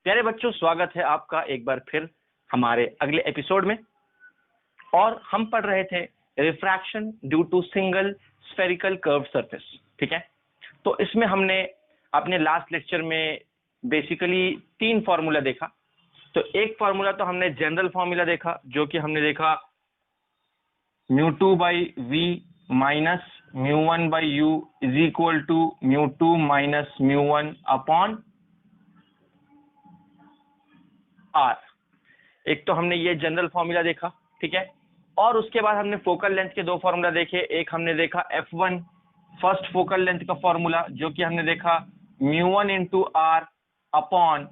प्यारे बच्चों, स्वागत है आपका एक बार फिर हमारे अगले एपिसोड में। और हम पढ़ रहे थे refraction due to single spherical curve surface. ठीक है, तो इसमें हमने अपने लास्ट लेक्चर में बेसिकली 3 फॉर्मूला देखा। तो एक फॉर्मूला तो हमने जनरल फॉर्मूला देखा, जो कि हमने देखा μ2/v minus μ1/u is equal to μ2 minus μ1 upon r। एक तो हमने ये जनरल फॉर्मूला देखा, ठीक है। और उसके बाद हमने फोकल लेंथ के 2 फॉर्मूला देखे। एक हमने देखा f1 फर्स्ट फोकल लेंथ का फॉर्मूला, जो कि हमने देखा μ1 इंटू r अपॉन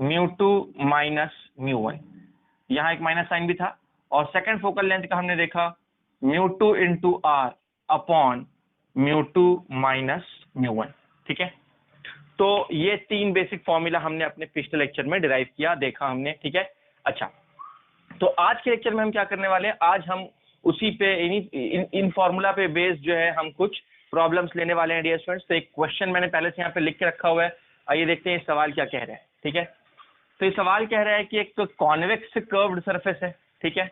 μ2 माइनस μ1, यहाँ एक माइनस साइन भी था। और सेकंड फोकल लेंथ का हमने देखा μ2 इंटू r अपॉन μ2 माइनस μ1। ठीक है, तो ये 3 बेसिक फॉर्मूला हमने अपने पिछले लेक्चर में डिराइव किया, देखा हमने। ठीक है, अच्छा, तो आज के लेक्चर में हम क्या करने वाले हैं, आज हम उसी पे इन फॉर्मूला पे बेस्ड जो है हम कुछ प्रॉब्लम्स लेने वाले हैं डियर स्टूडेंट्स। तो एक क्वेश्चन मैंने पहले से यहाँ पे लिख के रखा हुआ है, आइए देखते हैं सवाल क्या कह रहा है। ठीक है, तो ये सवाल कह रहा है कि एक तो कॉन्वेक्स कर्व्ड सरफेस है, ठीक है,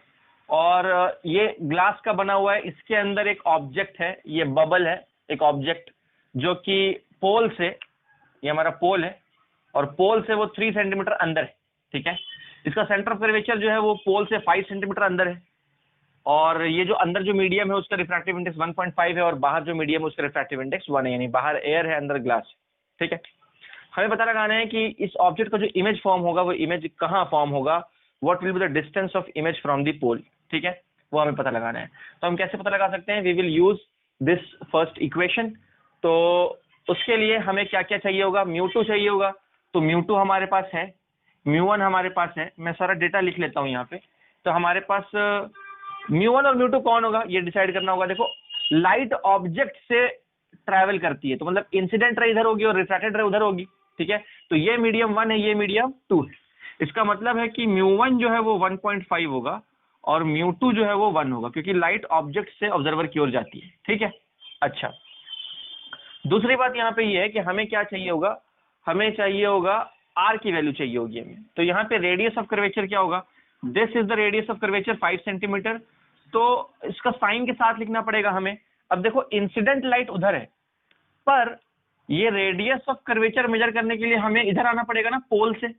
और ये ग्लास का बना हुआ है। इसके अंदर एक ऑब्जेक्ट है, ये बबल है, एक ऑब्जेक्ट जो कि पोल से, ये हमारा पोल है और पोल से वो 3 सेंटीमीटर अंदर है। ठीक है, इसका सेंटर ऑफ कर्वेचर जो है वो पोल से 5 सेंटीमीटर अंदर है। और ये जो अंदर जो मीडियम है उसका रिफ्रैक्टिव इंडेक्स 1.5 है और बाहर जो मीडियम है उसका रिफ्रैक्टिव इंडेक्स 1 है, यानी बाहर एयर है, अंदर ग्लास है। ठीक है, हमें पता लगाना है कि इस ऑब्जेक्ट का जो इमेज फॉर्म होगा वो इमेज कहाँ फॉर्म होगा, what will be the distance of image from the pole. ठीक है, वो हमें पता लगाना है। तो हम कैसे पता लगा सकते हैं, we will use this first equation. तो उसके लिए हमें क्या क्या चाहिए होगा, μ2 चाहिए होगा। तो μ2 हमारे पास है, μ1 हमारे पास है। मैं सारा डेटा लिख लेता हूं यहाँ पे। तो हमारे पास μ1 और μ2 कौन होगा ये डिसाइड करना होगा। देखो, लाइट ऑब्जेक्ट से ट्रैवल करती है, तो मतलब इंसिडेंट रे इधर होगी और रिफ्रैक्टेड रे उधर होगी। ठीक है, तो ये मीडियम 1 है, ये मीडियम 2 है। इसका मतलब है कि μ1 जो है वो 1.5 होगा और μ2 जो है वो 1 होगा, क्योंकि लाइट ऑब्जेक्ट से ऑब्जर्वर की ओर जाती है। ठीक है, अच्छा, दूसरी बात यहाँ पे ये है कि हमें क्या चाहिए होगा, हमें चाहिए होगा r की वैल्यू चाहिए होगी हमें। तो यहाँ पे रेडियस ऑफ कर्वेचर क्या होगा, this is the radius of curvature 5 centimetre. तो इसका साइन के साथ लिखना पड़ेगा हमें। अब देखो, इंसिडेंट लाइट उधर है, पर ये रेडियस ऑफ कर्वेचर मेजर करने के लिए हमें इधर आना पड़ेगा ना, पोल से।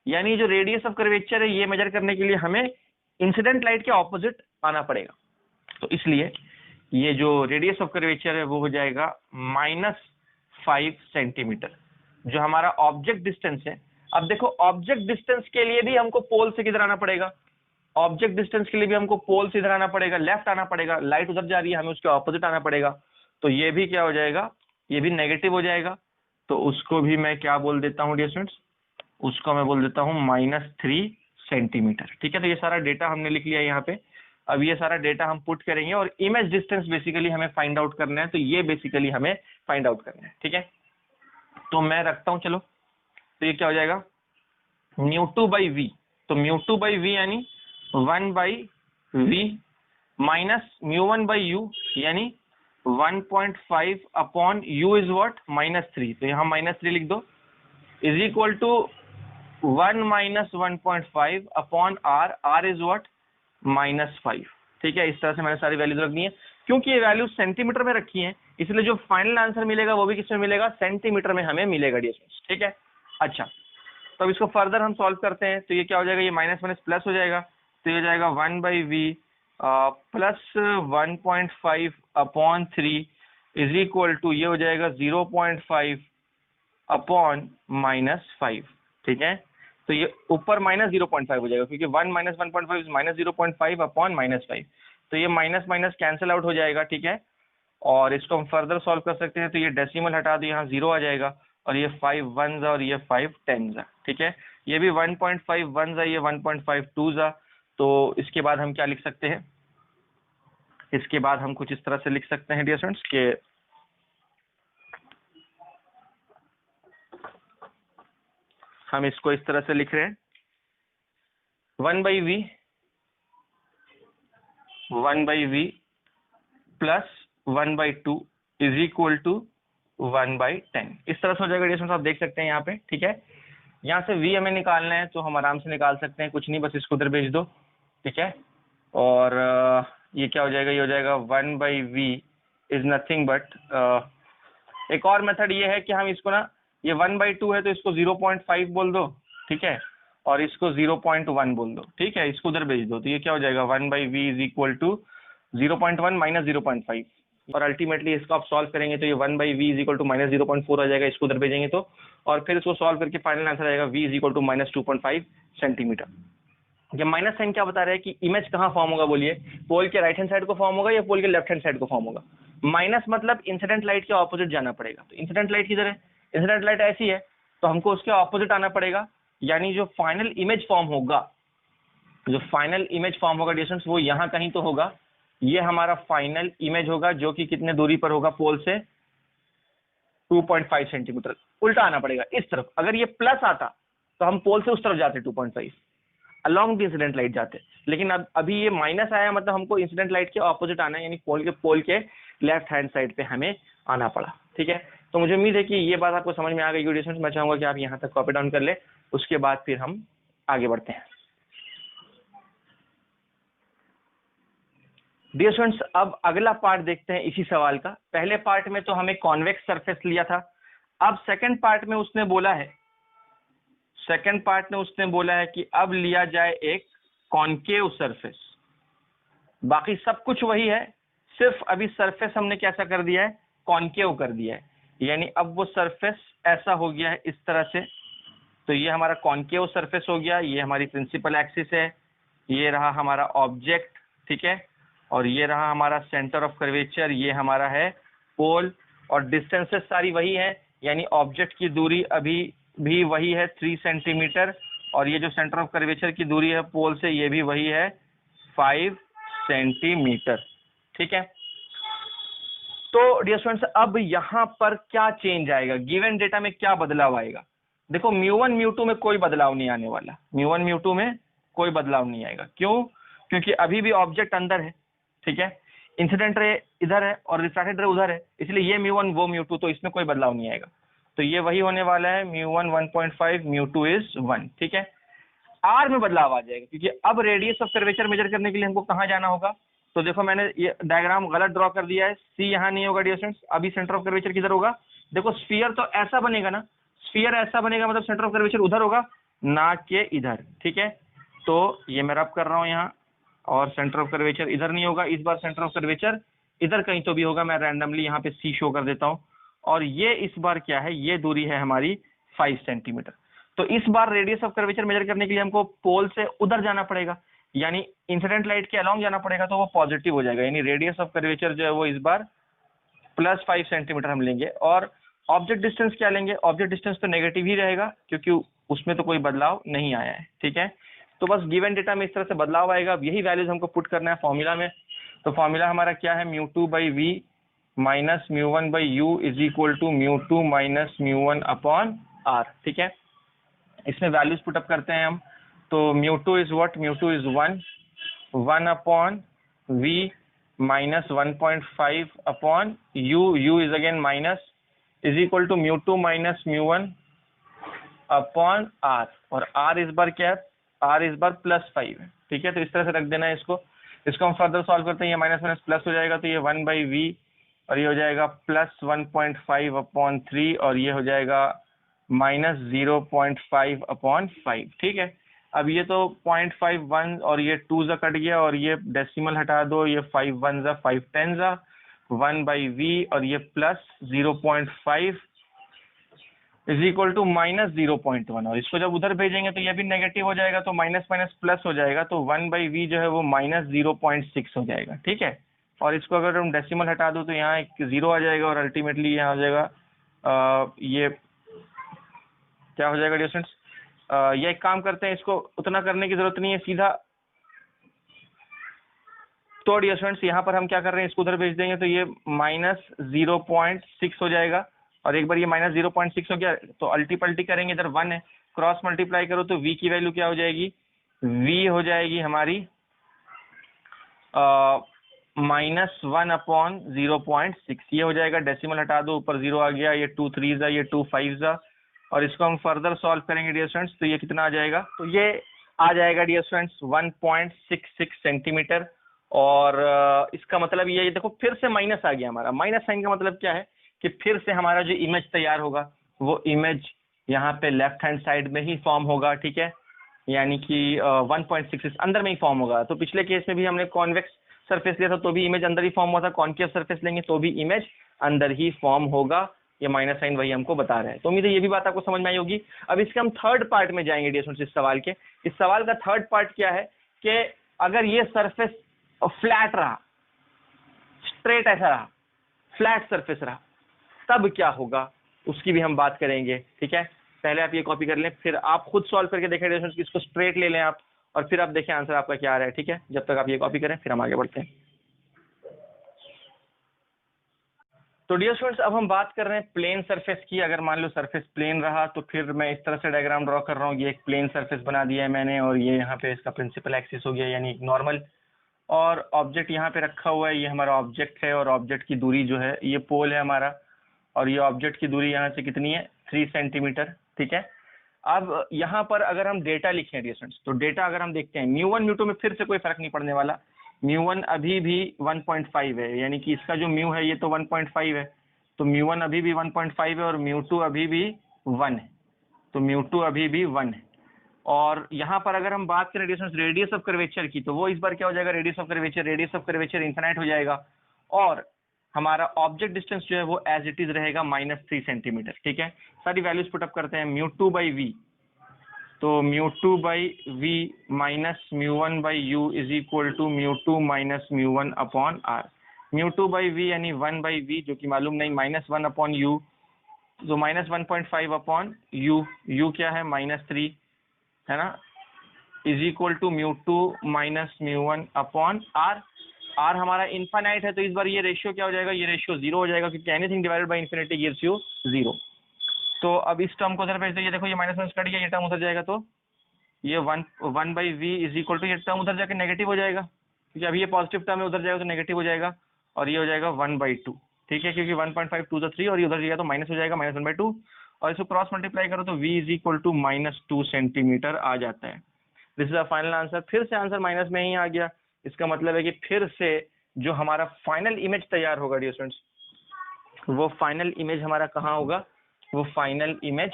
यानी जो रेडियस ऑफ कर्वेचर है ये मेजर करने के लिए हमें इंसिडेंट लाइट के ऑपोजिट आना पड़ेगा। तो इसलिए ये जो रेडियस ऑफ कर्वेचर है वो हो जाएगा -5 सेंटीमीटर, जो हमारा ऑब्जेक्ट डिस्टेंस है। अब देखो, ऑब्जेक्ट डिस्टेंस के लिए भी हमको पोल से किधर आना पड़ेगा, ऑब्जेक्ट डिस्टेंस के लिए भी हमको पोल से इधर आना पड़ेगा, लेफ्ट आना पड़ेगा। लाइट उधर जा रही है, हमें उसके ऑपोजिट आना पड़ेगा। तो ये भी क्या हो जाएगा, ये भी नेगेटिव हो जाएगा। तो उसको भी मैं क्या बोल देता हूँ डियर स्टूडेंट्स, उसको मैं बोल देता हूँ -3 सेंटीमीटर। ठीक है, तो ये सारा डेटा हमने लिख लिया यहाँ पे। अब ये सारा डेटा हम पुट करेंगे और इमेज डिस्टेंस बेसिकली हमें फाइंड आउट करना है। तो ये बेसिकली हमें फाइंड आउट करना है। ठीक है, तो मैं रखता हूं, चलो। तो ये क्या हो जाएगा, μ2/v। तो μ2/v यानी 1/v माइनस μ1/u यानी 1.5 अपॉन u इज व्हाट, -3। तो यहाँ -3 लिख दो, is equal to 1 minus 1.5 upon r is what, -5। ठीक है, इस तरह से मैंने सारी वैल्यूज रखनी है। क्योंकि ये वैल्यू सेंटीमीटर में रखी है, इसलिए जो फाइनल आंसर मिलेगा वो भी किसमें मिलेगा, सेंटीमीटर में हमें मिलेगा डियर स्टूडेंट्स। ठीक है, अच्छा, तो अब इसको फर्दर हम सॉल्व करते हैं। तो ये क्या हो जाएगा, ये माइनस माइनस प्लस हो जाएगा। तो ये हो जाएगा 1/v plus 1.5 upon 3 is equal to, ये हो जाएगा 0.5 अपॉन -5। ठीक है, तो ये ऊपर -0.5 हो जाएगा, क्योंकि 1 माइनस 1.5 इज -0.5 अपॉन -5। तो ये माइनस माइनस कैंसिल आउट हो जाएगा। ठीक है, और इसको हम फर्दर सॉल्व कर सकते हैं। तो ये डेसिमल हटा दो, यहाँ 0 आ जाएगा और ये 5 1s और ये 5 10s। ठीक है, ये भी 1.5 1s, ये 1.5 2s। तो इसके बाद हम क्या लिख सकते हैं, इसके बाद हम कुछ इस तरह से लिख सकते हैं डियर स्टूडेंट्स के हम इसको इस तरह से लिख रहे हैं, 1/v plus 1/2 is equal to 1/10। इस तरह से हो जाएगा डियर स्टूडेंट्स, आप देख सकते हैं यहाँ पे। ठीक है, यहाँ से v हमें निकालना है तो हम आराम से निकाल सकते हैं, कुछ नहीं, बस इसको उधर भेज दो, ठीक है। और ये क्या हो जाएगा, ये हो जाएगा 1/v इज नथिंग बट, एक और मेथड ये है कि हम इसको ना, ये 1/2 है तो इसको 0.5 बोल दो, ठीक है, और इसको 0.1 बोल दो, ठीक है, इसको उधर भेज दो, तो ये क्या हो जाएगा 1/v is equal to 0.1 minus 0.5, और अल्टीमेटली इसको आप सॉल्व करेंगे तो ये 1/v is equal to minus 0.4 आ जाएगा, इसको उधर भेजेंगे तो, और फिर इसको सॉल्व करके फाइनल आंसर आएगा v is equal to minus 2.5 centimetre. ये माइनस साइन क्या बता रहा है कि इमेज कहाँ फॉर्म होगा, बोलिए, पोल के राइट हैंड साइड को फॉर्म होगा या पोल के लेफ्ट हैंड साइड को फॉर्म होगा। माइनस मतलब इंसिडेंट लाइट के ऑपोजिट जाना पड़ेगा, तो इंसिडेंट लाइट किधर है, इंसिडेंट लाइट ऐसी है तो हमको उसके ऑपोजिट आना पड़ेगा, यानी जो फाइनल इमेज फॉर्म होगा, जो फाइनल इमेज फॉर्म होगा डिस्टेंस, वो यहाँ कहीं तो होगा, ये हमारा फाइनल इमेज होगा जो कि कितने दूरी पर होगा पोल से, 2.5 सेंटीमीटर। उल्टा आना पड़ेगा इस तरफ, अगर ये प्लस आता तो हम पोल से उस तरफ जाते 2.5 अलॉन्ग द इंसिडेंट लाइट जाते, लेकिन अब अभी ये माइनस आया मतलब हमको इंसिडेंट लाइट के ऑपोजिट आना है, यानी पोल के लेफ्ट हैंड साइड पे हमें आना पड़ा, ठीक है। तो मुझे उम्मीद है कि ये बात आपको समझ में आ गई डियर। मैं चाहूंगा कि आप यहाँ तक कॉपी डाउन कर ले, उसके बाद फिर हम आगे बढ़ते हैं। डियर स्टूडेंट्स, अब अगला पार्ट देखते हैं इसी सवाल का। पहले पार्ट में तो हमें कॉन्वेक्स सरफेस लिया था, अब सेकंड पार्ट में उसने बोला है, सेकंड पार्ट में उसने बोला है कि अब लिया जाए एक कॉन्केव सरफेस। बाकी सब कुछ वही है, सिर्फ अभी सरफेस हमने कैसा कर दिया है, कॉन्केव कर दिया है, यानी अब वो सरफेस ऐसा हो गया है इस तरह से। तो ये हमारा कॉन्केव सरफेस हो गया, ये हमारी प्रिंसिपल एक्सिस है, ये रहा हमारा ऑब्जेक्ट, ठीक है, और ये रहा हमारा सेंटर ऑफ कर्वेचर, ये हमारा है पोल, और डिस्टेंसेस सारी वही है, यानी ऑब्जेक्ट की दूरी अभी भी वही है 3 सेंटीमीटर, और ये जो सेंटर ऑफ कर्वेचर की दूरी है पोल से, ये भी वही है 5 सेंटीमीटर, ठीक है। तो डियर स्टूडेंट्स, अब यहां पर क्या चेंज आएगा, गिवन डेटा में क्या बदलाव आएगा। देखो μ1 μ2 में कोई बदलाव नहीं आने वाला, μ1 μ2 में कोई बदलाव नहीं आएगा, क्यों, क्योंकि अभी भी ऑब्जेक्ट अंदर है, ठीक है, इंसिडेंट रे इधर है और रिफ्रैक्टेड रे उधर है, इसलिए ये μ1 वो μ2, तो इसमें कोई बदलाव नहीं आएगा। तो ये वही होने वाला है μ1 1.5 μ2 इज 1, ठीक है। आर में बदलाव आ जाएगा, क्योंकि अब रेडियस ऑफ कर्वेचर मेजर करने के लिए हमको कहाँ जाना होगा। तो देखो मैंने ये डायग्राम गलत ड्रॉ कर दिया है, सी यहाँ नहीं होगा डियर स्टूडेंट्स, अभी सेंटर ऑफ कर्वेचर किधर होगा, देखो स्फीयर तो ऐसा बनेगा ना, स्फीयर ऐसा बनेगा मतलब सेंटर ऑफ कर्वेचर उधर होगा ना कि इधर, ठीक है। तो ये मैं रब कर रहा हूँ यहाँ, और सेंटर ऑफ कर्वेचर इधर नहीं होगा, इस बार सेंटर ऑफ कर्वेचर इधर कहीं तो भी होगा, मैं रैंडमली यहाँ पे सी शो कर देता हूँ, और ये इस बार क्या है, ये दूरी है हमारी 5 सेंटीमीटर। तो इस बार रेडियस ऑफ कर्वेचर मेजर करने के लिए हमको पोल से उधर जाना पड़ेगा, यानी इंसिडेंट लाइट के अलोंग जाना पड़ेगा, तो वो पॉजिटिव हो जाएगा, यानी रेडियस ऑफ कर्वेचर जो है वो इस बार +5 सेंटीमीटर हम लेंगे। और ऑब्जेक्ट डिस्टेंस क्या लेंगे, ऑब्जेक्ट डिस्टेंस तो नेगेटिव ही रहेगा, क्योंकि उसमें तो कोई बदलाव नहीं आया है, ठीक है। तो बस गिवन डेटा में इस तरह से बदलाव आएगा, अब यही वैल्यूज हमको पुट करना है फॉर्मूला में। तो फॉर्मूला हमारा क्या है, μ2/v minus μ1/u is equal to μ2 minus μ1/r, ठीक है। इसमें वैल्यूज पुटअप करते हैं हम, तो μ2 is what, μ2 is 1/v minus 1.5/u, u is again minus, is equal to μ2 minus μ1/r, और r इस बार क्या है, r इस बार +5 है, ठीक है। तो इस तरह से रख देना है इसको हम फर्दर सॉल्व करते हैं, ये माइनस माइनस प्लस हो जाएगा, तो ये 1/v और ये हो जाएगा +1.5/3, और ये हो जाएगा माइनस 0.5/5, ठीक है। अब ये तो 0.51 और ये 2 जा कट गया, और ये डेसिमल हटा दो, ये 5 1 जा 5 10 जा 1/v, और ये plus 0.5 is equal to minus 0.1, और इसको जब उधर भेजेंगे तो ये भी नेगेटिव हो जाएगा, तो माइनस माइनस प्लस हो जाएगा, तो 1/v जो है वो माइनस 0.6 हो जाएगा, ठीक है। और इसको अगर हम डेसिमल हटा दो तो यहाँ एक 0 आ जाएगा, और अल्टीमेटली यहाँ हो जाएगा ये क्या हो जाएगा डियर स्टूडेंट्स, ये एक काम करते हैं, इसको उतना करने की जरूरत नहीं है, सीधा तो डियर स्टूडेंट्स यहाँ पर हम क्या कर रहे हैं, इसको उधर भेज देंगे, तो ये माइनस 0.6 हो जाएगा, और एक बार ये माइनस 0.6 हो गया तो अल्टी पल्टी करेंगे, इधर 1 है, क्रॉस मल्टीप्लाई करो तो v की वैल्यू क्या हो जाएगी, v हो जाएगी हमारी -1/0.6, ये हो जाएगा, डेसिमल हटा दो, ऊपर 0 आ गया, ये 2 3 जा, ये 2 5 जा, और इसको हम फर्दर सॉल्व करेंगे डियर स्टूडेंट्स, तो ये कितना आ जाएगा, तो ये आ जाएगा डियर स्टूडेंट्स 1.66 सेंटीमीटर। और इसका मतलब ये देखो फिर से माइनस आ गया हमारा। माइनस साइन का मतलब क्या है कि फिर से हमारा जो इमेज तैयार होगा वो इमेज यहाँ पे लेफ्ट हैंड साइड में ही फॉर्म होगा, ठीक है, यानी कि 1.66 अंदर में ही फॉर्म होगा। तो पिछले केस में भी हमने कॉन्वेक्स सरफेस लिया था तो भी इमेज अंदर ही फॉर्म हुआ था, कॉन्केव सरफेस लेंगे तो भी इमेज अंदर ही फॉर्म होगा। ये माइनस साइन वही हमको बता रहे हैं। तो उम्मीद है ये भी बात आपको समझ में आई होगी। अब इसके हम थर्ड पार्ट में जाएंगे डियर स्टूडेंट्स। इस सवाल के, इस सवाल का थर्ड पार्ट क्या है कि अगर ये सरफेस फ्लैट रहा, स्ट्रेट ऐसा रहा, फ्लैट सरफेस रहा, तब क्या होगा उसकी भी हम बात करेंगे, ठीक है। पहले आप ये कॉपी कर लें, फिर आप खुद सॉल्व करके देखें डियर स्टूडेंट्स, इसको स्ट्रेट ले लें आप, और फिर आप देखें आंसर आपका क्या आ रहा है, ठीक है। जब तक आप ये कॉपी करें फिर हम आगे बढ़ते हैं। तो डियर स्टूडेंट्स अब हम बात कर रहे हैं प्लेन सरफेस की। अगर मान लो सरफेस प्लेन रहा तो फिर मैं इस तरह से डायग्राम ड्रॉ कर रहा हूँ। ये एक प्लेन सरफेस बना दिया है मैंने, और ये यहाँ पे इसका प्रिंसिपल एक्सिस हो गया यानी नॉर्मल, और ऑब्जेक्ट यहाँ पे रखा हुआ है। ये हमारा ऑब्जेक्ट है और ऑब्जेक्ट की दूरी जो है ये पोल है हमारा, और ये ऑब्जेक्ट की दूरी यहाँ से कितनी है 3 सेंटीमीटर, ठीक है। अब यहाँ पर अगर हम डेटा लिखें डियर स्टूडेंट्स, तो डेटा अगर हम देखते हैं म्यू1 म्यू2 में फिर से कोई फर्क नहीं पड़ने वाला। म्यू1 अभी भी 1.5 है, यानी कि इसका जो म्यू है ये तो 1.5 है, तो म्यू1 अभी भी 1.5 है, और म्यू2 अभी भी 1 है, तो म्यू2 अभी भी 1 है। और यहाँ पर अगर हम बात करें रेडियस ऑफ कर्वेचर की, तो वो इस बार क्या हो जाएगा, रेडियस ऑफ कर्वेचर इनफिनाइट हो जाएगा, और हमारा ऑब्जेक्ट डिस्टेंस जो है वो एज इट इज रहेगा -3 सेंटीमीटर, ठीक है। सारी वैल्यूज पुटअप करते हैं। म्यू2 बाई वी, तो म्यू2 बाई वी माइनस म्यू1 by u is equal to म्यू2 माइनस म्यू1 अपॉन आर। म्यू2 बाई वी यानी 1 बाई वी जो कि मालूम नहीं, -1 अपॉन यू, तो -1.5 अपॉन यू, यू क्या है -3 है ना, इज इक्वल टू म्यू2 माइनस म्यू1 अपॉन आर। आर हमारा इनफाइनाइट है, तो इस बार ये रेशियो क्या हो जाएगा, ये रेशियो 0 हो जाएगा, क्योंकि anything divided by infinity gives you 0। तो अब इस टर्म को उधर भेज दो, ये देखो ये -1 कट गया, ये टर्म उधर जाएगा, तो ये 1 by V is equal to, ये टर्म उधर जाके नेगेटिव हो जाएगा, क्योंकि अभी ये पॉजिटिव टर्म है, उधर जाएगा तो नेगेटिव हो जाएगा, और ये हो जाएगा 1/2, ठीक है, क्योंकि 1.5 2 3, और ये उधर जाएगा तो माइनस हो जाएगा -1/2, और इसको क्रॉस मल्टीप्लाई करो तो v is equal to -2 centimetre आ जाता है। This is a final answer. फिर से आंसर माइनस में ही आ गया, इसका मतलब है कि फिर से जो हमारा फाइनल इमेज तैयार होगा डियर स्टूडेंट्स, वो फाइनल इमेज हमारा कहाँ होगा, वो फाइनल इमेज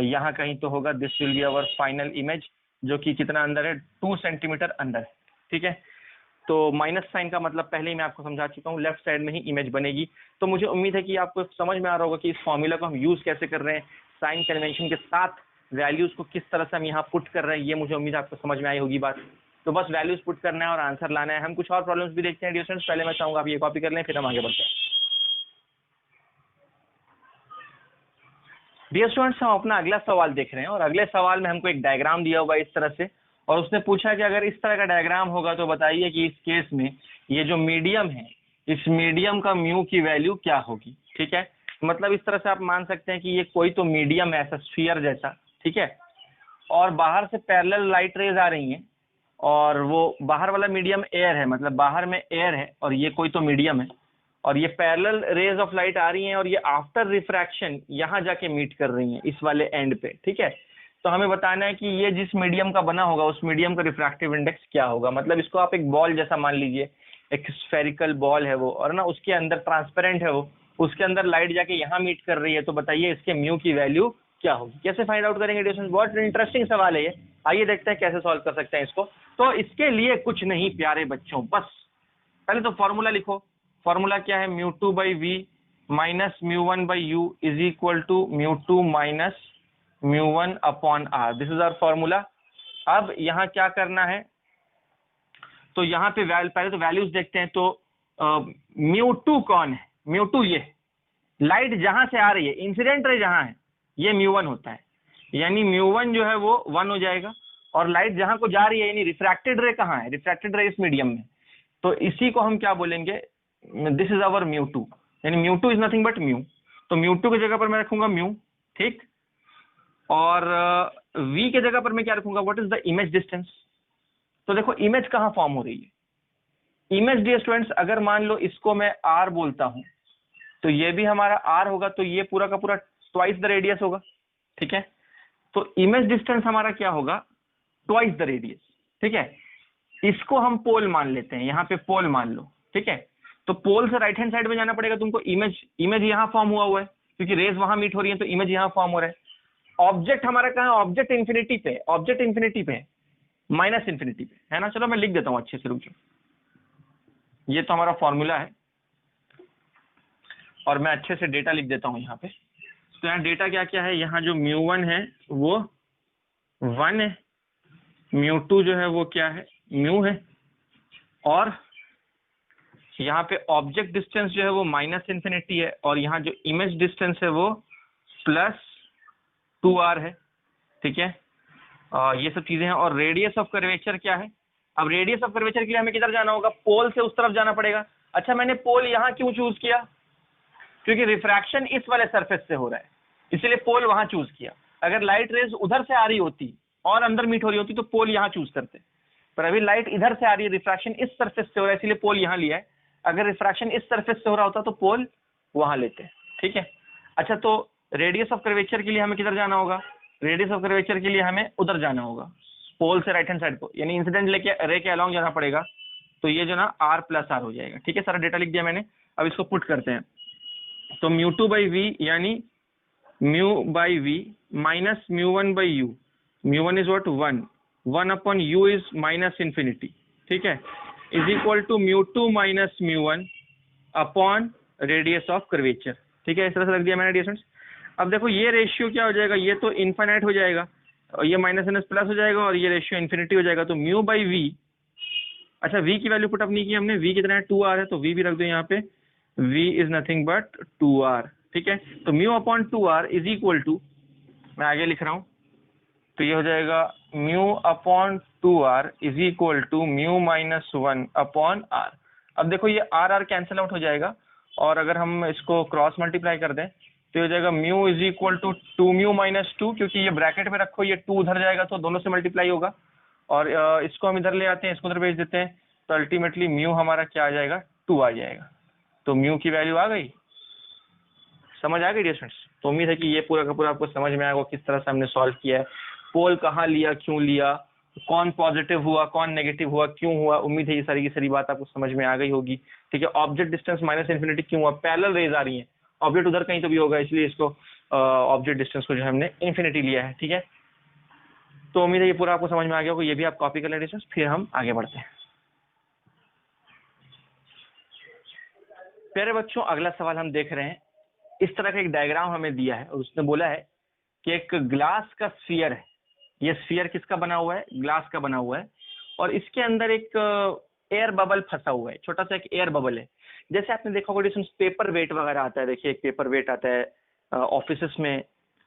यहाँ कहीं तो होगा। This will be our final image, जो कि कितना अंदर है, 2 सेंटीमीटर अंदर, ठीक है। तो माइनस साइन का मतलब पहले ही मैं आपको समझा चुका हूँ, लेफ्ट साइड में ही इमेज बनेगी। तो मुझे उम्मीद है कि आपको समझ में आ रहा होगा कि इस फॉर्मूला को हम यूज कैसे कर रहे हैं, साइन कन्वेंशन के साथ वैल्यूज को किस तरह से हम यहाँ पुट कर रहे हैं, ये मुझे उम्मीद है आपको समझ में आई होगी बात। तो बस वैल्यूज पुट करना है और आंसर लाना है। हम कुछ और प्रॉब्लम्स भी देखते हैं डियर स्टूडेंट्स। पहले मैं चाहूंगा आप ये कॉपी कर लें, फिर हम आगे बढ़ते हैं। डियर स्टूडेंट्स हम अपना अगला सवाल देख रहे हैं, और अगले सवाल में हमको एक डायग्राम दिया हुआ है इस तरह से, और उसने पूछा कि अगर इस तरह का डायग्राम होगा तो बताइए कि इस केस में ये जो मीडियम है, इस मीडियम का म्यू की वैल्यू क्या होगी, ठीक है। मतलब इस तरह से आप मान सकते हैं कि ये कोई तो मीडियम है ऐसा स्फीयर जैसा, ठीक है, और बाहर से पैरेलल लाइट रेज आ रही हैं, और वो बाहर वाला मीडियम एयर है, मतलब बाहर में एयर है और ये कोई तो मीडियम है, और ये पैरेलल रेज ऑफ लाइट आ रही हैं, और ये आफ्टर रिफ्रैक्शन यहाँ जाके मीट कर रही हैं इस वाले एंड पे, ठीक है। तो हमें बताना है कि ये जिस मीडियम का बना होगा उस मीडियम का रिफ्रैक्टिव इंडेक्स क्या होगा। मतलब इसको आप एक बॉल जैसा मान लीजिए, एक स्फेरिकल बॉल है वो, और ना उसके अंदर ट्रांसपेरेंट है वो, उसके अंदर लाइट जाके यहाँ मीट कर रही है, तो बताइए इसके म्यू की वैल्यू क्या होगी। कैसे फाइंड आउट करेंगे डिस्टेंस, बहुत इंटरेस्टिंग सवाल है ये। आइए देखते हैं कैसे सॉल्व कर सकते हैं इसको। तो इसके लिए कुछ नहीं प्यारे बच्चों, बस पहले तो फॉर्मूला लिखो। फॉर्मूला क्या है, म्यू2 बाई वी माइनस म्यू1 by u is equal to म्यू2 माइनस म्यू1 upon r. This is our formula. अब यहाँ क्या करना है, तो यहाँ पे पहले तो वैल्यूज देखते हैं। तो म्यू2 कौन है, म्यू2 ये लाइट जहां से आ रही है, इंसिडेंट रे जहां है, ये म्यू1 होता है, यानी म्यू1 जो है वो 1 हो जाएगा। और लाइट जहां को जा रही है यानी रिफ्रैक्टेड रे कहाँ है, रिफ्रैक्टेड रे इस मीडियम में, तो इसी को हम क्या बोलेंगे, दिस इज अवर म्यू2, यानी म्यू2 इज नथिंग बट म्यू। तो म्यू2 की जगह पर मैं रखूंगा म्यू, ठीक, और v के जगह पर मैं क्या रखूंगा, what is the image distance. तो देखो इमेज कहाँ फॉर्म हो रही है, इमेज डियर स्टूडेंट्स अगर मान लो इसको मैं r बोलता हूं, तो ये भी हमारा r होगा, तो ये पूरा का पूरा ट्वाइस द रेडियस होगा, ठीक है। तो इमेज डिस्टेंस हमारा क्या होगा, ट्वाइस द रेडियस, ठीक है। इसको हम पोल मान लेते हैं, यहाँ पे पोल मान लो, ठीक है। तो पोल से राइट हैंड साइड में जाना पड़ेगा तुमको, इमेज यहाँ फॉर्म हुआ है क्योंकि रेज वहां मीट हो रही है, तो इमेज यहाँ फॉर्म हो रहा है। ऑब्जेक्ट हमारा कहाँ है, ऑब्जेक्ट इंफिनिटी पे, ऑब्जेक्ट इंफिनिटी पे, माइनस इंफिनिटी पे है ना। चलो मैं लिख देता हूँ अच्छे से, रुक जाओ। ये तो हमारा फॉर्मूला है और मैं अच्छे से डेटा लिख देता हूँ यहाँ पे। तो यहाँ डेटा क्या क्या है, यहाँ जो μ1 है वो 1 है, μ2 जो है वो क्या है, म्यू है, और यहाँ पे ऑब्जेक्ट डिस्टेंस जो है वो माइनस इंफिनिटी है, और यहाँ जो इमेज डिस्टेंस है वो +2r है, ठीक है। ये सब चीजें हैं। और रेडियस ऑफ कर्वेचर क्या है, अब रेडियस ऑफ कर्वेचर के लिए हमें किधर जाना होगा, पोल से उस तरफ जाना पड़ेगा। अच्छा, मैंने पोल यहाँ क्यों चूज किया, क्योंकि रिफ्रैक्शन इस वाले सरफेस से हो रहा है, इसलिए पोल वहां चूज किया। अगर लाइट रेज उधर से आ रही होती और अंदर मीट हो रही होती तो पोल यहाँ चूज करते, पर अभी लाइट इधर से आ रही है, रिफ्रैक्शन इस सरफेस से हो रहा है, इसलिए पोल यहाँ लिया है। अगर रिफ्रैक्शन इस सरफेस से हो रहा होता तो पोल वहां लेते, ठीक है। अच्छा, तो रेडियस ऑफ कर्वेचर के लिए हमें किधर जाना होगा, रेडियस ऑफ कर्वेचर के लिए हमें उधर जाना होगा, पोल से राइट हैंड साइड को, यानी इंसिडेंट लेके रे के अलॉन्ग जाना पड़ेगा। तो ये जो ना r+r हो जाएगा, ठीक है। सारा डेटा लिख दिया मैंने, अब इसको पुट करते हैं। तो μ2/v यानी μ/v minus μ1/u, μ1 is what 1/u is minus infinity, ठीक है, is equal to μ2 minus μ1 upon radius of curvature, ठीक है। इस तरह से रख दिया मैंने डिस्टेंस। अब देखो ये रेशियो क्या हो जाएगा, ये तो इनफाइनाइट हो जाएगा और ये माइनस प्लस हो जाएगा और ये रेशियो इन्फिनिटी हो जाएगा। तो μ/v, अच्छा v की वैल्यू पुटअप नहीं की हमने, v कितना है 2r है, तो v भी रख दो यहाँ पे, v is nothing but 2r, ठीक है। तो μ/2r इज इक्वल टू, मैं आगे लिख रहा हूँ, तो ये हो जाएगा μ/2r is equal to μ-1/r। अब देखो ये r कैंसिल आउट हो जाएगा, और अगर हम इसको क्रॉस मल्टीप्लाई कर दें तो हो जाएगा μ इज इक्वल टू 2μ-2, क्योंकि ये ब्रैकेट में रखो, ये 2 उधर जाएगा तो दोनों से मल्टीप्लाई होगा, और इसको हम इधर ले आते हैं, इसको उधर भेज देते हैं, तो अल्टीमेटली म्यू हमारा क्या आ जाएगा, 2 आ जाएगा। तो म्यू की वैल्यू आ गई, समझ आ गई डियर स्टूडेंट्स। तो उम्मीद है कि ये पूरा का पूरा आपको समझ में आएगा किस तरह से हमने सॉल्व किया है, पोल कहाँ लिया, क्यों लिया, कौन पॉजिटिव हुआ, कौन नेगेटिव हुआ, क्यों हुआ। उम्मीद है ये सारी की सारी बात आपको समझ में आ गई होगी, ठीक है। ऑब्जेक्ट डिस्टेंस माइनस इन्फिनिटी क्यों हुआ, पैरेलल रेज आ रही है, ऑब्जेक्ट उधर कहीं तो भी होगा, इसलिए इसको ऑब्जेक्ट डिस्टेंस को जो हमने इन्फिनिटी लिया है, ठीक है। तो उम्मीद है ये पूरा आपको समझ में आ गया होगा, ये भी आप कॉपी कर लें डिस्टेंस, फिर हम आगे बढ़ते हैं। प्यारे बच्चों, अगला सवाल हम देख रहे हैं, इस तरह का एक डायग्राम हमें दिया है और उसने बोला है कि एक ग्लास का स्फीयर है। ये स्फीयर किसका बना हुआ है, ग्लास का बना हुआ है, और इसके अंदर एक एयर बबल फंसा हुआ है, छोटा सा एक एयर बबल है। जैसे आपने देखा होगा डिस्टेंस पेपर वेट वगैरह आता है, देखिए एक पेपर वेट आता है ऑफिस में,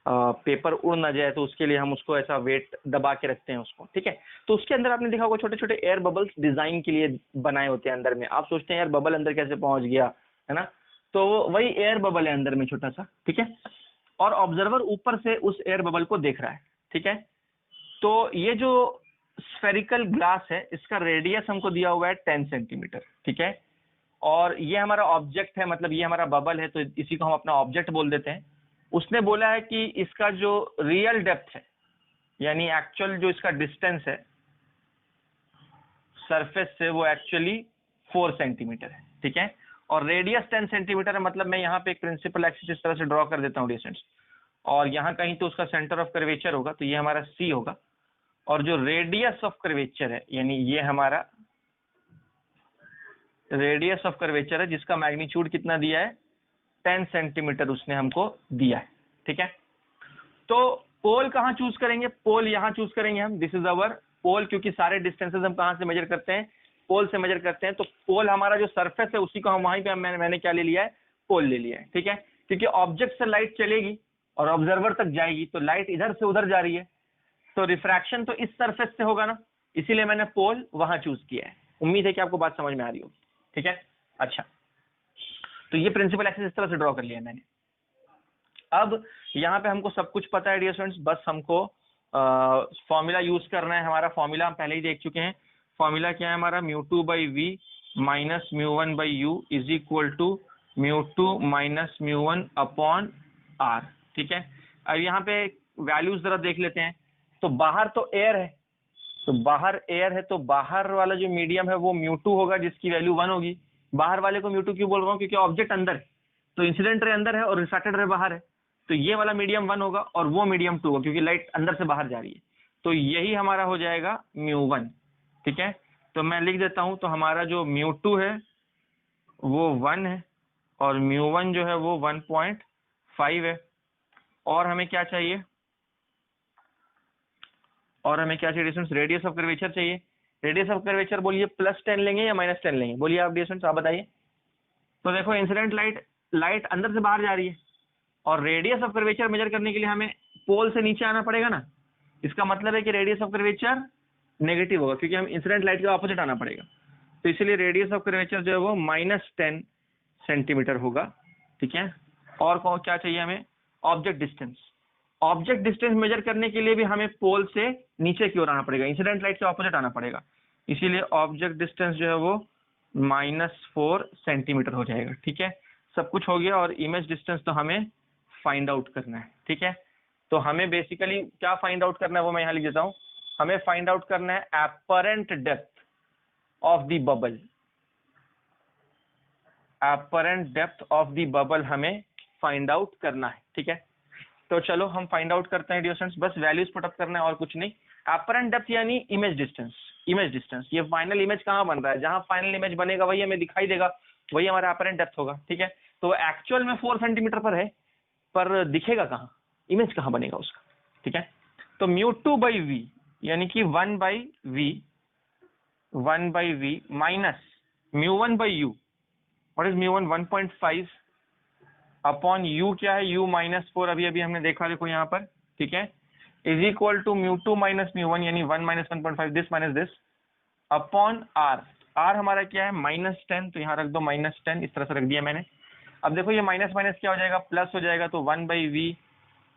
पेपर उड़ ना जाए तो उसके लिए हम उसको ऐसा वेट दबा के रखते हैं उसको, ठीक है। तो उसके अंदर आपने देखा होगा छोटे छोटे एयर बबल्स डिजाइन के लिए बनाए होते हैं अंदर में। आप सोचते हैं यार बबल अंदर कैसे पहुंच गया, है ना, तो वही एयर बबल है अंदर में छोटा सा, ठीक है। और ऑब्जर्वर ऊपर से उस एयर बबल को देख रहा है, ठीक है। तो ये जो स्फेरिकल ग्लास है, इसका रेडियस हमको दिया हुआ है 10 सेंटीमीटर, ठीक है। और ये हमारा ऑब्जेक्ट है, मतलब ये हमारा बबल है, तो इसी को हम अपना ऑब्जेक्ट बोल देते हैं। उसने बोला है कि इसका जो रियल डेप्थ है, यानी एक्चुअल जो इसका डिस्टेंस है सरफेस से, वो एक्चुअली 4 सेंटीमीटर है, ठीक है। और रेडियस 10 सेंटीमीटर है, मतलब मैं यहाँ पे एक प्रिंसिपल एक्सिस इस तरह से ड्रॉ कर देता हूँ डिस्टेंस, और यहाँ कहीं तो उसका सेंटर ऑफ कर्वेचर होगा, तो ये हमारा C होगा। और जो रेडियस ऑफ कर्वेचर है, यानी ये हमारा रेडियस ऑफ कर्वेचर है, जिसका मैग्नीट्यूड कितना दिया है, 10 सेंटीमीटर उसने हमको दिया है, ठीक है। तो पोल कहाँ चूज करेंगे, पोल यहाँ चूज करेंगे हम, दिस इज अवर पोल, क्योंकि सारे डिस्टेंसेस हम कहाँ से मेजर करते हैं, पोल से मेजर करते हैं। तो पोल हमारा जो सरफेस है उसी को हम वहीं पे मैंने क्या ले लिया है, पोल ले लिया है, ठीक है। क्योंकि ऑब्जेक्ट से लाइट चलेगी और ऑब्जर्वर तक जाएगी, तो लाइट इधर से उधर जा रही है, तो रिफ्रैक्शन तो इस सरफेस से होगा ना, इसीलिए मैंने पोल वहां चूज किया है। उम्मीद है कि आपको बात समझ में आ रही होगी, ठीक है। अच्छा, तो ये प्रिंसिपल एक्सिस इस तरह से ड्रॉ कर लिया मैंने। अब यहाँ पे हमको सब कुछ पता है डियर स्टूडेंट्स, बस हमको फॉर्मूला यूज करना है। हमारा फॉर्मूला हम पहले ही देख चुके हैं। फॉर्मूला क्या है हमारा, μ2/v minus μ1/u is equal to μ2 minus μ1 upon r, ठीक है। अब यहाँ पे वैल्यूज जरा देख लेते हैं। तो बाहर तो एयर है, तो बाहर एयर है, तो बाहर वाला जो मीडियम है वो म्यू2 होगा जिसकी वैल्यू 1 होगी। बाहर वाले को म्यू2 क्यों बोल रहा हूँ, क्योंकि ऑब्जेक्ट अंदर है, तो इंसिडेंट रे अंदर है और रिफ्रैक्टेड रे बाहर है, तो ये वाला मीडियम 1 होगा और वो मीडियम 2 होगा, क्योंकि लाइट अंदर से बाहर जा रही है। तो यही हमारा हो जाएगा म्यू1। ठीक है, तो मैं लिख देता हूं, तो हमारा जो म्यू2 है वो 1 है और म्यू1 जो है वो 1.5 है। और हमें क्या चाहिए, और हमें क्या चाहिए डिस्टेंस, रेडियस ऑफ कर्वेचर चाहिए। रेडियस ऑफ कर्वेचर बोलिए +10 लेंगे या -10 लेंगे, बोलिए आप डिस्टेंस, आप बताइए। तो देखो इंसिडेंट लाइट अंदर से बाहर जा रही है और रेडियस ऑफ कर्वेचर मेजर करने के लिए हमें पोल से नीचे आना पड़ेगा ना। इसका मतलब है कि रेडियस ऑफ कर्वेचर नेगेटिव होगा, क्योंकि हम इंसिडेंट लाइट के ऑपोजिट आना पड़ेगा। तो इसलिए रेडियस ऑफ कर्वेचर जो है वो -10 सेंटीमीटर होगा। ठीक है, और क्या चाहिए हमें, object distance. Object distance measure करने के लिए भी हमें पोल से नीचे की ओर आना पड़ेगा, इंसिडेंट लाइट के ऑपोजिट आना पड़ेगा। इसीलिए ऑब्जेक्ट डिस्टेंस जो है वो -4 सेंटीमीटर हो जाएगा। ठीक है, सब कुछ हो गया। और इमेज डिस्टेंस तो हमें फाइंड आउट करना है। ठीक है, तो हमें बेसिकली क्या फाइंड आउट करना है वो मैं यहाँ लिख देता हूँ। हमें फाइंड आउट करना है apparent depth of the bubble. Apparent depth of the bubble हमें फाइंड आउट करना है। ठीक है, तो चलो हम फाइंड आउट करते हैं डियर स्टूडेंट्स, बस वैल्यूज पुट अप करना है और कुछ नहीं। एपरेंट डेप्थ यानी इमेज डिस्टेंस। इमेज डिस्टेंस, ये फाइनल इमेज कहाँ बन रहा है, जहां फाइनल इमेज बनेगा वही हमें दिखाई देगा, वही हमारा एपरेंट डेप्थ होगा। ठीक है, तो एक्चुअल में 4 सेंटीमीटर पर है, पर दिखेगा कहाँ, इमेज कहाँ बनेगा उसका। ठीक है, तो μ2/v यानी कि 1/v minus μ1/u। What is μ1, 1.5 upon u क्या है, u -4 अभी अभी हमने देखा, देखो यहाँ पर। ठीक है, इज इक्वल टू μ2 माइनस μ1 यानी 1 - 1.5, this minus this, upon r। r हमारा क्या है, -10, तो यहाँ रख दो -10, इस तरह से रख दिया मैंने। अब देखो ये माइनस माइनस क्या हो जाएगा, प्लस हो जाएगा, तो 1/v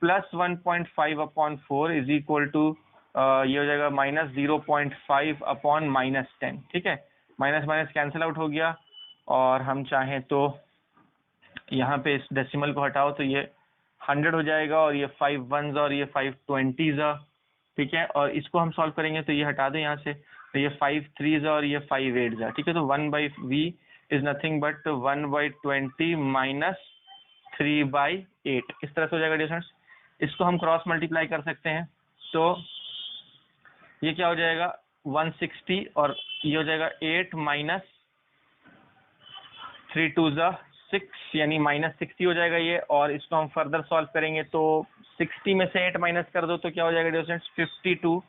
plus 1.5 upon 4 is equal to ये हो जाएगा -0.5 अपॉन -10। ठीक है, माइनस माइनस कैंसिल आउट हो गया, और हम चाहें तो यहाँ पे इस डेसिमल को हटाओ तो ये 100 हो जाएगा, और ये 5 1s और ये 5 20s। ठीक है, और इसको हम सॉल्व करेंगे तो ये हटा दें यहाँ से, तो ये 5 3s और ये 5 8s। ठीक है, तो 1/v is nothing but 1/20 minus 3/8, इस तरह से हो जाएगा डिस्टेंस। इसको हम क्रॉस मल्टीप्लाई कर सकते हैं, तो ये क्या हो जाएगा 160, और ये हो जाएगा 8 माइनस 3 2s 6 यानी -60 हो जाएगा ये। और इसको हम फर्दर सॉल्व करेंगे तो 60 में से 8 माइनस कर दो तो क्या हो जाएगा डिस्टेंस 52,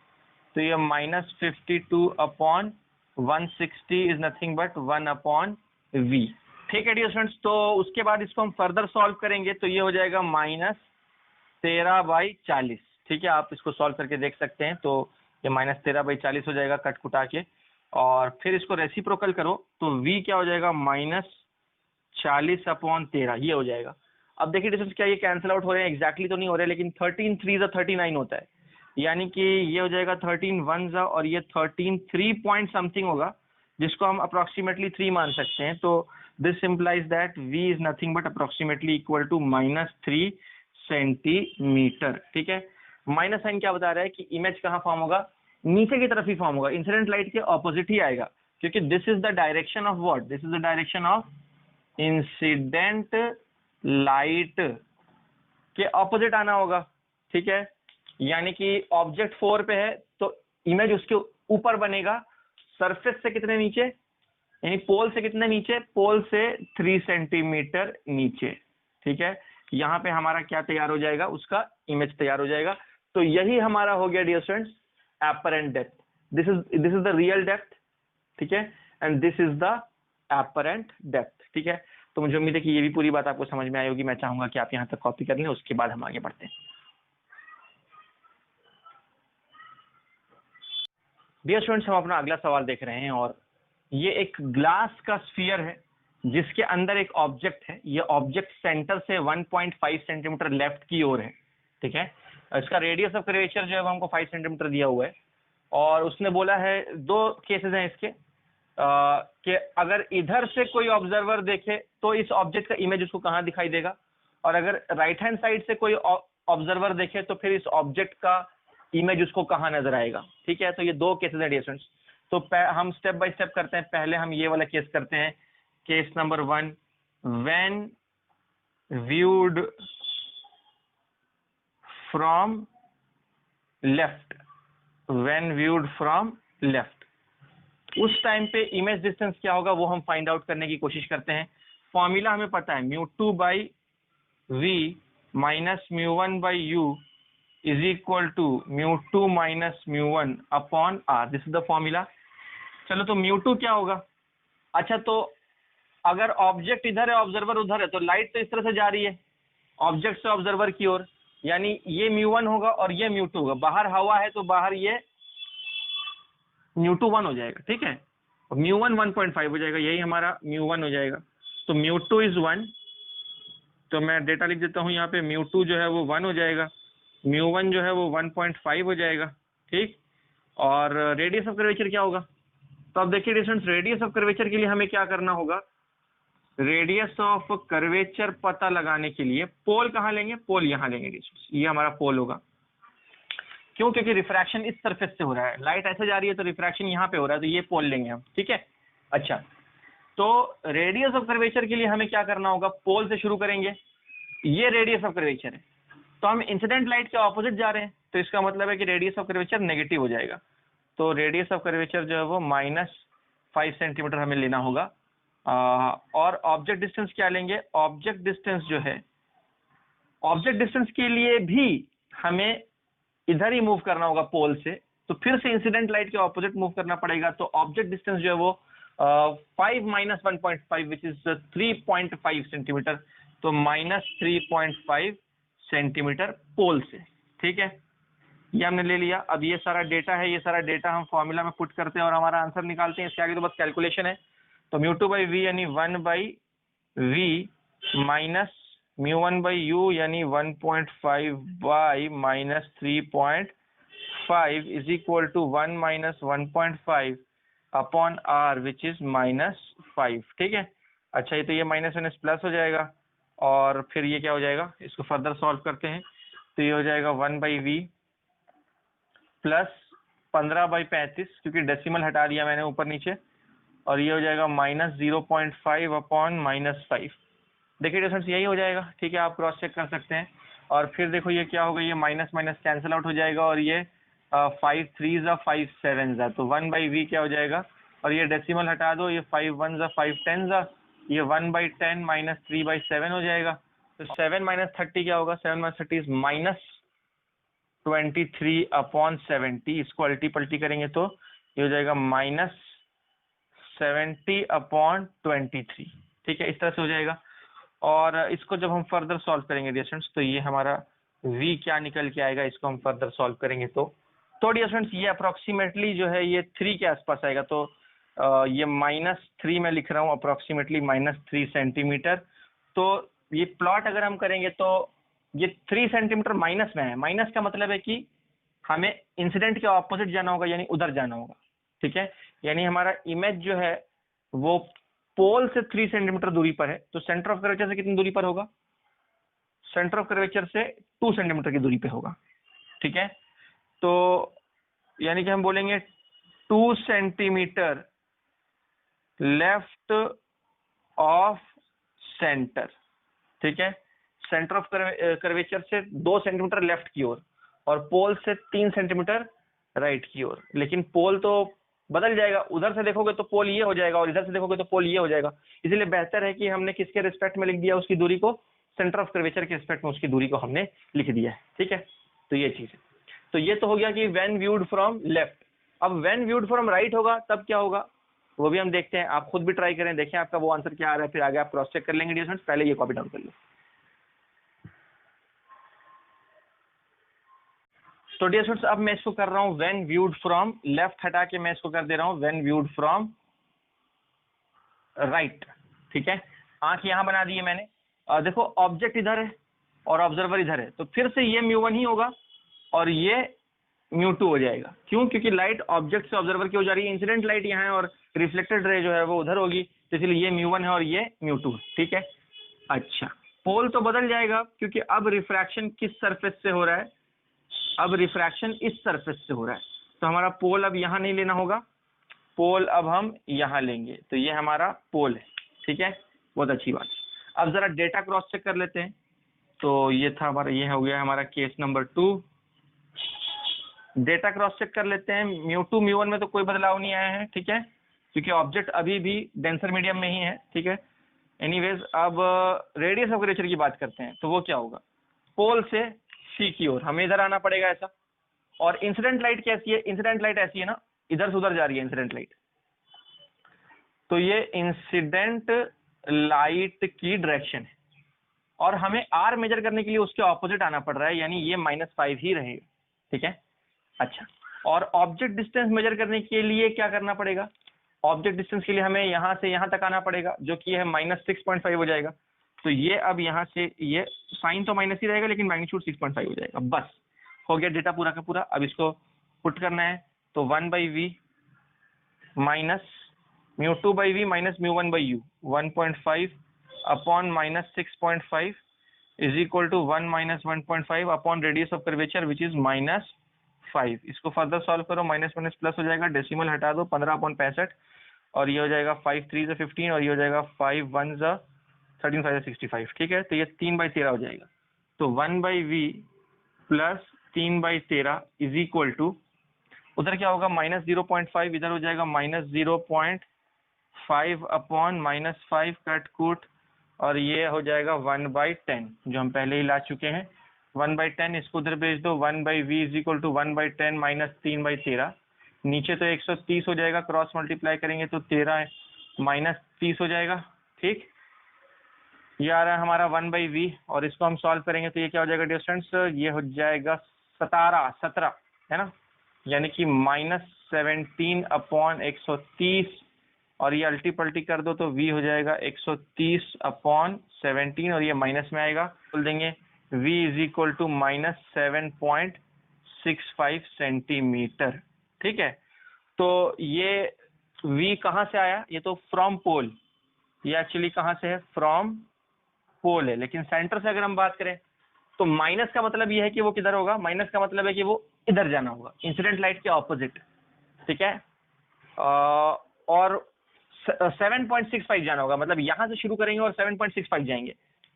तो ये -52 upon 160 is nothing but 1/v। ठीक है डियर स्टूडेंट्स, तो उसके बाद इसको हम फर्दर सॉल्व करेंगे तो ये हो जाएगा -13/40। ठीक है, आप इसको सॉल्व करके देख सकते हैं, तो ये -13/40 हो जाएगा कट कुटा के। और फिर इसको रेसिप्रोकल करो तो v क्या हो जाएगा, -40/13, ये हो जाएगा। अब देखिए डिस्टेंस क्या ये कैंसिल आउट हो रहे हैं, एग्जैक्टली तो नहीं हो रहे, लेकिन 13 3s 39 होता है, यानी कि ये हो जाएगा 13 1s और ये 13 3 पॉइंट समथिंग होगा, जिसको हम अप्रोक्सीमेटली 3 मान सकते हैं। तो this implies that v is nothing but approximately equal to -3 centimetre. ठीक है, माइनस साइन क्या बता रहा है कि इमेज कहाँ फॉर्म होगा, नीचे की तरफ ही फॉर्म होगा, इंसिडेंट लाइट के ऑपोजिट ही आएगा, क्योंकि this is the direction of what, this is the direction of incident light के ऑपोजिट आना होगा। ठीक है, यानी कि ऑब्जेक्ट 4 पे है तो इमेज उसके ऊपर बनेगा, सरफेस से कितने नीचे, यानी पोल से कितने नीचे, पोल से 3 सेंटीमीटर नीचे। ठीक है, यहाँ पे हमारा क्या तैयार हो जाएगा, उसका इमेज तैयार हो जाएगा। तो यही हमारा हो गया dear students apparent depth. This is the real depth. ठीक है, and this is the apparent depth. ठीक है, तो मुझे उम्मीद है कि ये भी पूरी बात आपको समझ में आई होगी। मैं चाहूंगा कि आप यहाँ तक कॉपी कर लें, उसके बाद हम आगे बढ़ते हैं। डियर स्टूडेंट्स, हम अपना अगला सवाल देख रहे हैं, और ये एक ग्लास का स्फीयर है जिसके अंदर एक ऑब्जेक्ट है। ये ऑब्जेक्ट सेंटर से 1.5 सेंटीमीटर लेफ्ट की ओर है। ठीक है, इसका रेडियस ऑफ कर्वेचर जो है वो हमको 5 सेंटीमीटर दिया हुआ है, और उसने बोला है 2 केसेस हैं इसके, कि अगर इधर से कोई ऑब्जर्वर देखे तो इस ऑब्जेक्ट का इमेज उसको कहाँ दिखाई देगा, और अगर राइट हैंड साइड से कोई ऑब्जर्वर देखे तो फिर इस ऑब्जेक्ट का इमेज उसको कहाँ नजर आएगा, ठीक है। तो ये दो केसेस हैं डियर स्टूडेंट्स। तो हम स्टेप बाय स्टेप करते हैं। पहले हम ये वाला केस करते हैं, case number 1, when viewed from left, when viewed from left, उस टाइम पे इमेज डिस्टेंस क्या होगा वो हम फाइंड आउट करने की कोशिश करते हैं। फॉर्मूला हमें पता है, μ2 by v minus μ1 by u is equal to μ2 minus μ1 upon r, this is the formula. चलो तो μ2 क्या होगा? अच्छा, तो अगर ऑब्जेक्ट इधर है ऑब्जर्वर उधर है, तो लाइट तो इस तरह से जा रही है ऑब्जेक्ट से ऑब्जर्वर की ओर, यानी ये μ1 होगा और ये μ2 होगा। बाहर हवा है तो बाहर ये μ2 1 हो जाएगा, ठीक है, और μ1 1.5 हो जाएगा, यही हमारा μ1 हो जाएगा। तो μ2 इज 1, तो मैं डेटा लिख देता हूँ यहाँ पे, μ2 जो है वो 1 हो जाएगा, μ1 जो है वो 1.5 हो जाएगा, ठीक। और रेडियस ऑफ कर्वेचर क्या होगा? तो अब देखिए डिस्टेंस, रेडियस ऑफ कर्वेचर के लिए हमें क्या करना होगा? रेडियस ऑफ कर्वेचर पता लगाने के लिए पोल कहाँ लेंगे? पोल यहाँ लेंगे डिस्टेंस, ये हमारा पोल होगा। क्यों? क्योंकि रिफ्रैक्शन इस सरफेस से हो रहा है, लाइट ऐसे जा रही है तो रिफ्रैक्शन यहाँ पे हो रहा है, तो ये पोल लेंगे हम, ठीक है। अच्छा, तो रेडियस ऑफ कर्वेचर के लिए हमें क्या करना होगा? पोल से शुरू करेंगे, ये रेडियस ऑफ कर्वेचर है, तो हम इंसिडेंट लाइट के ऑपोजिट जा रहे हैं, तो इसका मतलब है कि रेडियस ऑफ कर्वेचर नेगेटिव हो जाएगा। तो रेडियस ऑफ कर्वेचर जो है वो -5 सेंटीमीटर हमें लेना होगा। और ऑब्जेक्ट डिस्टेंस क्या लेंगे? ऑब्जेक्ट डिस्टेंस जो है, ऑब्जेक्ट डिस्टेंस के लिए भी हमें इधर ही मूव करना होगा पोल से, तो फिर से इंसिडेंट लाइट के ऑपोजिट मूव करना पड़ेगा। तो ऑब्जेक्ट डिस्टेंस जो है वो 5 माइनस 1.5 विच इज 3.5 सेंटीमीटर, तो -3.5 सेंटीमीटर पोल से, ठीक है। ये हमने ले लिया। अब ये सारा डेटा है, ये सारा डेटा हम फॉर्मूला में पुट करते हैं और हमारा आंसर निकालते हैं। इसके आगे तो बस कैलकुलेशन है। तो μ2 बाई वी यानी 1 by v minus μ1 by u यानी 1.5 by -3.5 is equal to 1 minus 1.5 upon r which is -5, ठीक है। अच्छा, ये तो ये माइनस माइनस प्लस हो जाएगा और फिर ये क्या हो जाएगा? इसको फर्दर सॉल्व करते हैं, तो ये हो जाएगा 1 बाई वी प्लस 15 बाई 35, क्योंकि डेसिमल हटा दिया मैंने ऊपर नीचे, और ये हो जाएगा -0.5 अपॉन -5। देखिए डिस्टेंस यही हो जाएगा, ठीक है, आप क्रॉस चेक कर सकते हैं। और फिर देखो ये क्या होगा, ये माइनस माइनस कैंसिल आउट हो जाएगा और ये 5 3 5 7, तो 1 बाई वी क्या हो जाएगा? और ये डेसिमल हटा दो, ये 5 1 5 10, ये 1 बाई 10 माइनस 3 बाई 7 हो जाएगा। तो 7 माइनस 30 क्या होगा? 7 माइनस 30 -23 अपॉन 70, इसको अल्टी पल्टी करेंगे तो ये हो जाएगा -70 अपॉन 23, ठीक है, इस तरह से हो जाएगा। और इसको जब हम फर्दर सॉल्व करेंगे डियर स्टूडेंट्स, तो ये हमारा v क्या निकल के आएगा, इसको हम फर्दर सॉल्व करेंगे तो डियर स्टूडेंट्स ये अप्रोक्सीमेटली जो है ये 3 के आसपास आएगा। तो ये -3 में लिख रहा हूँ, अप्रोक्सीमेटली -3 सेंटीमीटर। तो ये प्लॉट अगर हम करेंगे तो ये 3 सेंटीमीटर माइनस में है। माइनस का मतलब है कि हमें इंसिडेंट के ऑपोजिट जाना होगा, यानी उधर जाना होगा, ठीक है। यानी हमारा इमेज जो है वो पोल से 3 सेंटीमीटर दूरी पर है, तो सेंटर ऑफ कर्वेचर से कितनी दूरी पर होगा? सेंटर ऑफ कर्वेचर से 2 सेंटीमीटर की दूरी पे होगा, ठीक है। तो यानी कि हम बोलेंगे 2 सेंटीमीटर लेफ्ट ऑफ सेंटर, ठीक है। सेंटर ऑफ कर्वेचर से 2 सेंटीमीटर लेफ्ट की ओर और पोल से 3 सेंटीमीटर राइट की ओर। लेकिन पोल तो बदल जाएगा, उधर से देखोगे तो पोल ये हो जाएगा और इधर से देखोगे तो पोल ये हो जाएगा। इसलिए बेहतर है कि हमने किसके रिस्पेक्ट में लिख दिया उसकी दूरी को? सेंटर ऑफ कर्वेचर के रिस्पेक्ट में उसकी दूरी को हमने लिख दिया है, ठीक है। तो ये चीज है। तो ये तो हो गया कि व्हेन व्यूड फ्रॉम लेफ्ट। अब व्हेन व्यूड फ्रॉम राइट होगा तब क्या होगा वो भी हम देखते हैं। आप खुद भी ट्राई करें, देखें आपका वो आंसर क्या आ रहा है, फिर आगे आप क्रॉस चेक कर लेंगे डियर स्टूडेंट्स। पहले ये कॉपी डाउन कर लो। तो डियर स्टूडेंट्स अब मैं इसको कर रहा हूं व्हेन व्यूड फ्रॉम लेफ्ट हटा के मैं इसको कर दे रहा हूं व्हेन व्यूड फ्रॉम राइट, ठीक है। आंख यहां बना दी है मैंने। देखो ऑब्जेक्ट इधर है और ऑब्जर्वर इधर है, तो फिर से ये μ1 ही होगा और ये μ2 हो जाएगा। क्यों? क्योंकि लाइट ऑब्जेक्ट से ऑब्जर्वर की हो जा रही है, इंसिडेंट लाइट यहाँ है और रिफ्लेक्टेड रे जो है वो उधर होगी, तो इसलिए ये μ1 है और ये μ2 है, ठीक है। अच्छा, पोल तो बदल जाएगा क्योंकि अब रिफ्रैक्शन किस सरफेस से हो रहा है, अब रिफ्रैक्शन इस सरफेस से हो रहा है, तो हमारा पोल अब यहाँ नहीं लेना होगा, पोल अब हम यहाँ लेंगे, तो ये हमारा पोल है। ठीक है, बहुत अच्छी बात। अब जरा डेटा क्रॉस चेक कर लेते हैं। तो ये था हमारा, ये हो गया हमारा case number 2। Data cross check कर लेते हैं। μ2 μ1 में तो कोई बदलाव नहीं आया है, ठीक है, क्योंकि ऑब्जेक्ट अभी भी डेंसर मीडियम में ही है। ठीक है, एनीवेज अब रेडियस ऑफ कर्वेचर की बात करते हैं। तो वो क्या होगा, पोल से सी की ओर हमें इधर आना पड़ेगा ऐसा। और इंसिडेंट लाइट कैसी है, इंसिडेंट लाइट ऐसी है ना, इधर से उधर जा रही है इंसिडेंट लाइट। तो ये इंसिडेंट लाइट की डायरेक्शन है और हमें आर मेजर करने के लिए उसके ऑपोजिट आना पड़ रहा है, यानी ये -5 ही रहेगा। ठीक है, अच्छा, और ऑब्जेक्ट डिस्टेंस मेजर करने के लिए क्या करना पड़ेगा, ऑब्जेक्ट डिस्टेंस के लिए हमें यहां से यहां तक आना पड़ेगा, जो कि है -6.5 हो जाएगा। तो ये अब यहां से ये साइन तो माइनस ही रहेगा लेकिन मैग्नीट्यूड 6.5 हो जाएगा। बस हो गया डेटा पूरा का पूरा। अब इसको पुट करना है, तो 1/v minus μ2/v minus μ1/u 1.5 upon -6.5 is equal to 1 - 1.5 upon radius of curvature which is -5। इसको फर्दर सॉल्व करो, माइनस माइनस प्लस हो जाएगा, डेसिमल हटा दो, 15/65 और ये हो जाएगा 5 3 × 15 और ये हो जाएगा 5 1 × 13 5 65। ठीक है, तो ये 3/13 हो जाएगा। तो 1/v plus 3/13 is equal to, उधर क्या होगा -0.5, इधर हो जाएगा -0.5 अपॉन -5 कट कूट और ये हो जाएगा 1/10 जो हम पहले ही ला चुके हैं। 1/10 इसको उधर भेज दो, 1/v is equal to 1/10 minus 3/13। नीचे तो 130 हो जाएगा, क्रॉस मल्टीप्लाई करेंगे तो 13 माइनस 30 हो जाएगा। ठीक, ये आ रहा है हमारा 1/v और इसको हम सॉल्व करेंगे तो ये क्या हो जाएगा डिस्टेंस, ये हो जाएगा 17 है ना, यानी कि -17 अपॉन 130 और ये अल्टी पल्टी कर दो तो v हो जाएगा 130 अपॉन 17 और ये माइनस में आएगा, बोल देंगे v is equal to -7.65 centimetre. ठीक है, तो ये v कहाँ से आया, ये तो फ्रॉम पोल, ये एक्चुअली कहाँ से है, फ्रॉम पोल है, लेकिन सेंटर से अगर हम बात करें तो माइनस का मतलब ये है कि वो किधर होगा, माइनस का मतलब है कि वो इधर जाना होगा, इंसिडेंट लाइट के ऑपोजिट। ठीक है, और 7.65 जाना होगा, मतलब यहां से शुरू करेंगे और 7.65 जाएंगे,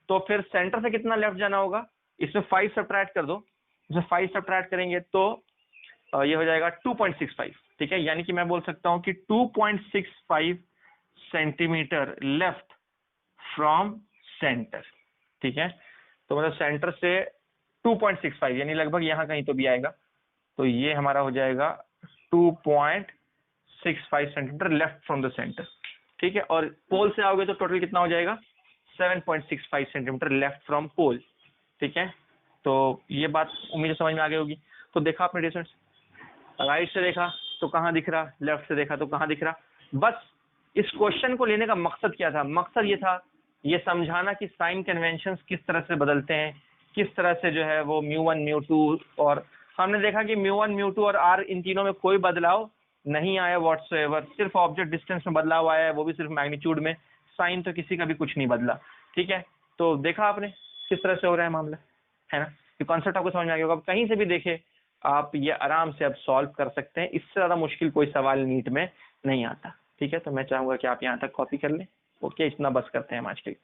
तो फिर सेंटर से कितना लेफ्ट जाना होगा, इसमें 5 सब्ट्रैक्ट कर दो, इसमें 5 सब्ट्रैक्ट करेंगे तो ये हो जाएगा 2.65। ठीक है, यानी कि मैं बोल सकता हूं कि 2.65 सेंटीमीटर लेफ्ट फ्रॉम सेंटर। ठीक है, तो मतलब सेंटर से 2.65 यानी लगभग यहाँ कहीं तो भी आएगा, तो ये हमारा हो जाएगा 2.65 centimetre left from the centre. ठीक है, और पोल से आओगे तो टोटल कितना हो जाएगा, 7.65 सेंटीमीटर लेफ्ट फ्रॉम पोल। ठीक है, तो ये बात उम्मीद समझ में आ गई होगी। तो देखा आपने डिस्टेंस, राइट से देखा तो कहाँ दिख रहा, लेफ्ट से देखा तो कहाँ दिख रहा। बस इस क्वेश्चन को लेने का मकसद क्या था, मकसद ये था ये समझाना कि साइन कन्वेंशंस किस तरह से बदलते हैं, किस तरह से जो है वो μ1 μ2, और हमने देखा कि μ1 μ2 और r इन तीनों में कोई बदलाव नहीं आया व्हाटसोएवर, सिर्फ ऑब्जेक्ट डिस्टेंस में बदलाव आया है, वो भी सिर्फ मैग्नीट्यूड में, साइन तो किसी का भी कुछ नहीं बदला। ठीक है, तो देखा आपने किस तरह से हो रहा है मामला, है ना, ये कॉन्सेप्ट आपको समझ में आ गया होगा। कहीं से भी देखे आप ये आराम से अब सॉल्व कर सकते हैं, इससे ज्यादा मुश्किल कोई सवाल नीट में नहीं आता। ठीक है, तो मैं चाहूंगा कि आप यहाँ तक कॉपी कर लें। ओके, इतना बस करते हैं हम आज के लिए।